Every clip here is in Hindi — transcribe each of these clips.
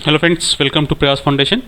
हेलो फ्रेंड्स, वेलकम टू प्रयास फाउंडेशन।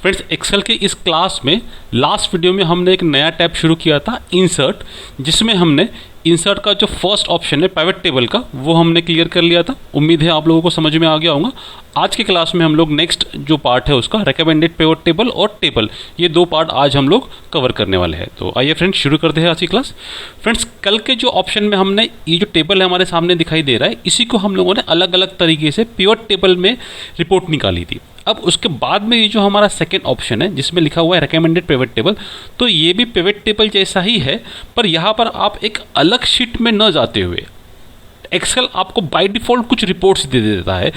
फ्रेंड्स, एक्सेल के इस क्लास में लास्ट वीडियो में हमने एक नया टैब शुरू किया था, इंसर्ट, जिसमें हमने इंसर्ट का जो फर्स्ट ऑप्शन है पिवट टेबल का, वो हमने क्लियर कर लिया था। उम्मीद है आप लोगों को समझ में आ गया होगा। आज के क्लास में हम लोग नेक्स्ट जो पार्ट है उसका रिकमेंडेड पिवट टेबल और टेबल, ये दो पार्ट आज हम लोग कवर करने वाले हैं। तो आइए फ्रेंड्स शुरू करते हैं आज की क्लास। फ्रेंड्स, कल के जो ऑप्शन में हमने ये जो टेबल है हमारे सामने दिखाई दे रहा है, इसी को हम लोगों ने अलग अलग तरीके से पिवट टेबल में रिपोर्ट निकाली थी। अब उसके बाद में ये जो हमारा सेकेंड ऑप्शन है जिसमें लिखा हुआ है रिकमेंडेड पिवट टेबल, तो ये भी पिवट टेबल जैसा ही है, पर यहाँ पर आप एक अलग शीट में न जाते हुए एक्सेल आपको बाय डिफ़ॉल्ट कुछ रिपोर्ट्स दे देता है।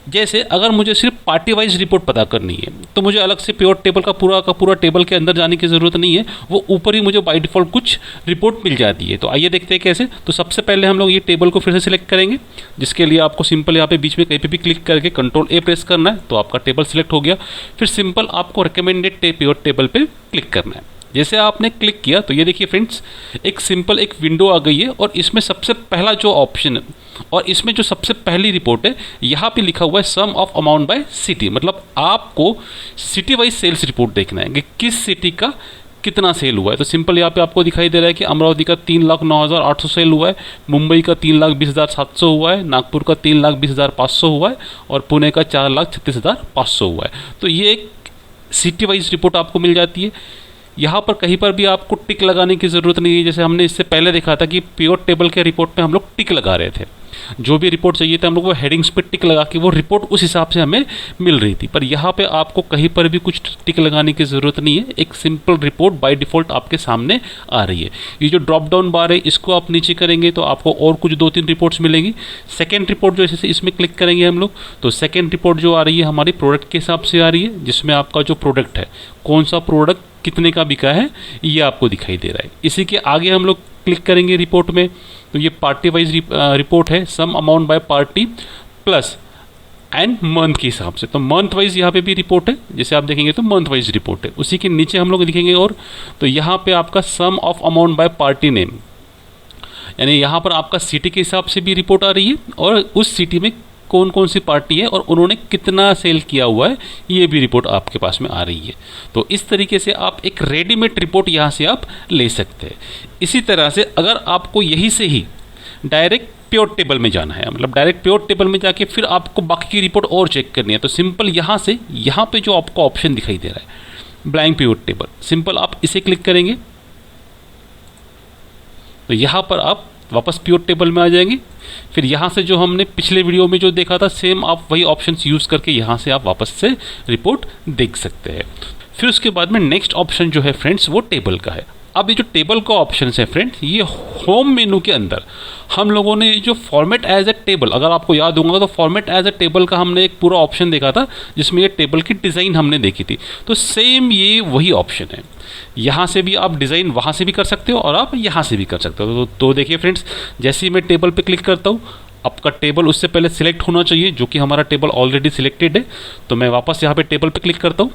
जैसे अगर मुझे सिर्फ पार्टी वाइज रिपोर्ट पता करनी है तो मुझे अलग से पिवट टेबल का पूरा टेबल के अंदर जाने की ज़रूरत नहीं है, वो ऊपर ही मुझे बाय डिफ़ॉल्ट कुछ रिपोर्ट मिल जाती है। तो आइए देखते हैं कैसे। तो सबसे पहले हम लोग ये टेबल को फिर से सिलेक्ट करेंगे, जिसके लिए आपको सिंपल यहाँ पे बीच में कहीं पे भी क्लिक करके कंट्रोल ए प्रेस करना है, तो आपका टेबल सिलेक्ट हो गया। फिर सिंपल आपको रिकमेंडेड पिवट टेबल पर क्लिक करना है। जैसे आपने क्लिक किया तो ये देखिए फ्रेंड्स, एक सिंपल एक विंडो आ गई है और इसमें सबसे पहला जो ऑप्शन है और इसमें जो सबसे पहली रिपोर्ट है, यहाँ पे लिखा हुआ है सम ऑफ अमाउंट बाय सिटी। मतलब आपको सिटी वाइज सेल्स रिपोर्ट देखना है कि किस सिटी का कितना सेल हुआ है। तो सिंपल यहाँ पे आपको दिखाई दे रहा है कि अमरावती का 3,09,800 सेल हुआ है, मुंबई का 3,20,700 हुआ है, नागपुर का 3,20,500 हुआ है और पुणे का 4,36,500 हुआ है। तो ये एक सिटी वाइज रिपोर्ट आपको मिल जाती है। यहाँ पर कहीं पर भी आपको टिक लगाने की ज़रूरत नहीं है। जैसे हमने इससे पहले देखा था कि पिवट टेबल के रिपोर्ट में हम लोग टिक लगा रहे थे, जो भी रिपोर्ट चाहिए था हम लोग वो हेडिंग्स पे टिक लगा के वो रिपोर्ट उस हिसाब से हमें मिल रही थी। पर यहाँ पे आपको कहीं पर भी कुछ टिक लगाने की ज़रूरत नहीं है, एक सिंपल रिपोर्ट बाय डिफ़ॉल्ट आपके सामने आ रही है। ये जो ड्रॉप डाउन बार है इसको आप नीचे करेंगे तो आपको और कुछ 2-3 रिपोर्ट्स मिलेंगी। सेकेंड रिपोर्ट जो जैसे इसमें क्लिक करेंगे हम लोग, तो सेकेंड रिपोर्ट जो आ रही है हमारी प्रोडक्ट के हिसाब से आ रही है, जिसमें आपका जो प्रोडक्ट है, कौन सा प्रोडक्ट कितने का बिका है, ये आपको दिखाई दे रहा है। इसी के आगे हम लोग क्लिक करेंगे रिपोर्ट में, तो ये पार्टी वाइज रिपोर्ट है, some amount by party plus and month के हिसाब से। तो मंथ वाइज यहाँ पे भी रिपोर्ट है, जैसे आप देखेंगे तो मंथ वाइज रिपोर्ट है। उसी के नीचे हम लोग दिखेंगे और तो यहाँ पे आपका sum of amount by party name, यानी यहाँ पर आपका सिटी के हिसाब से भी रिपोर्ट आ रही है और उस सिटी में कौन कौन सी पार्टी है और उन्होंने कितना सेल किया हुआ है, ये भी रिपोर्ट आपके पास में आ रही है। तो इस तरीके से आप एक रेडीमेड रिपोर्ट यहाँ से आप ले सकते हैं। इसी तरह से अगर आपको यहीं से ही डायरेक्ट पिवट टेबल में जाना है, मतलब डायरेक्ट पिवट टेबल में जाके फिर आपको बाकी की रिपोर्ट और चेक करनी है, तो सिंपल यहाँ से यहाँ पे जो आपको ऑप्शन दिखाई दे रहा है ब्लैंक पिवट टेबल, सिंपल आप इसे क्लिक करेंगे तो यहाँ पर आप वापस पिवट टेबल में आ जाएंगे। फिर यहाँ से जो हमने पिछले वीडियो में जो देखा था सेम आप वही ऑप्शंस यूज़ करके यहाँ से आप वापस से रिपोर्ट देख सकते हैं। फिर उसके बाद में नेक्स्ट ऑप्शन जो है फ्रेंड्स वो टेबल का है। अब ये जो टेबल का ऑप्शन है फ्रेंड्स, ये होम मेनू के अंदर हम लोगों ने जो फॉर्मेट एज ए टेबल, अगर आपको याद होगा तो फॉर्मेट एज ए टेबल का हमने एक पूरा ऑप्शन देखा था जिसमें ये टेबल की डिज़ाइन हमने देखी थी। तो सेम ये वही ऑप्शन है, यहाँ से भी आप डिज़ाइन वहाँ से भी कर सकते हो और आप यहाँ से भी कर सकते हो। तो देखिए फ्रेंड्स, जैसे ही मैं टेबल पे क्लिक करता हूँ, आपका टेबल उससे पहले सिलेक्ट होना चाहिए, जो कि हमारा टेबल ऑलरेडी सिलेक्टेड है। तो मैं वापस यहाँ पे टेबल पे क्लिक करता हूँ।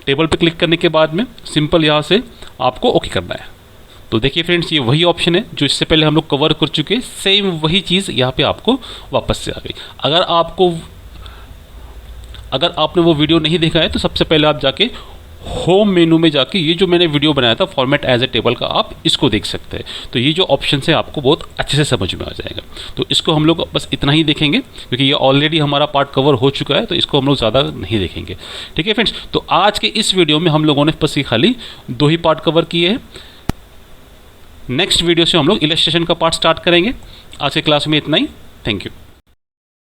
टेबल पे क्लिक करने के बाद में सिंपल यहाँ से आपको ओके करना है। तो देखिए फ्रेंड्स, ये वही ऑप्शन है जो इससे पहले हम लोग कवर कर चुके हैं, सेम वही चीज़ यहाँ पे आपको वापस से आ गई। अगर आपने वो वीडियो नहीं देखा है तो सबसे पहले आप जाके होम मेनू में जाके ये जो मैंने वीडियो बनाया था फॉर्मेट एज ए टेबल का, आप इसको देख सकते हैं। तो ये जो ऑप्शन है आपको बहुत अच्छे से समझ में आ जाएगा। तो इसको हम लोग बस इतना ही देखेंगे क्योंकि ये ऑलरेडी हमारा पार्ट कवर हो चुका है, तो इसको हम लोग ज़्यादा नहीं देखेंगे। ठीक है फ्रेंड्स, तो आज के इस वीडियो में हम लोगों ने बस खाली 2 ही पार्ट कवर किए हैं। नेक्स्ट वीडियो से हम लोग इलस्ट्रेशन का पार्ट स्टार्ट करेंगे। आज के क्लास में इतना ही। Thank you.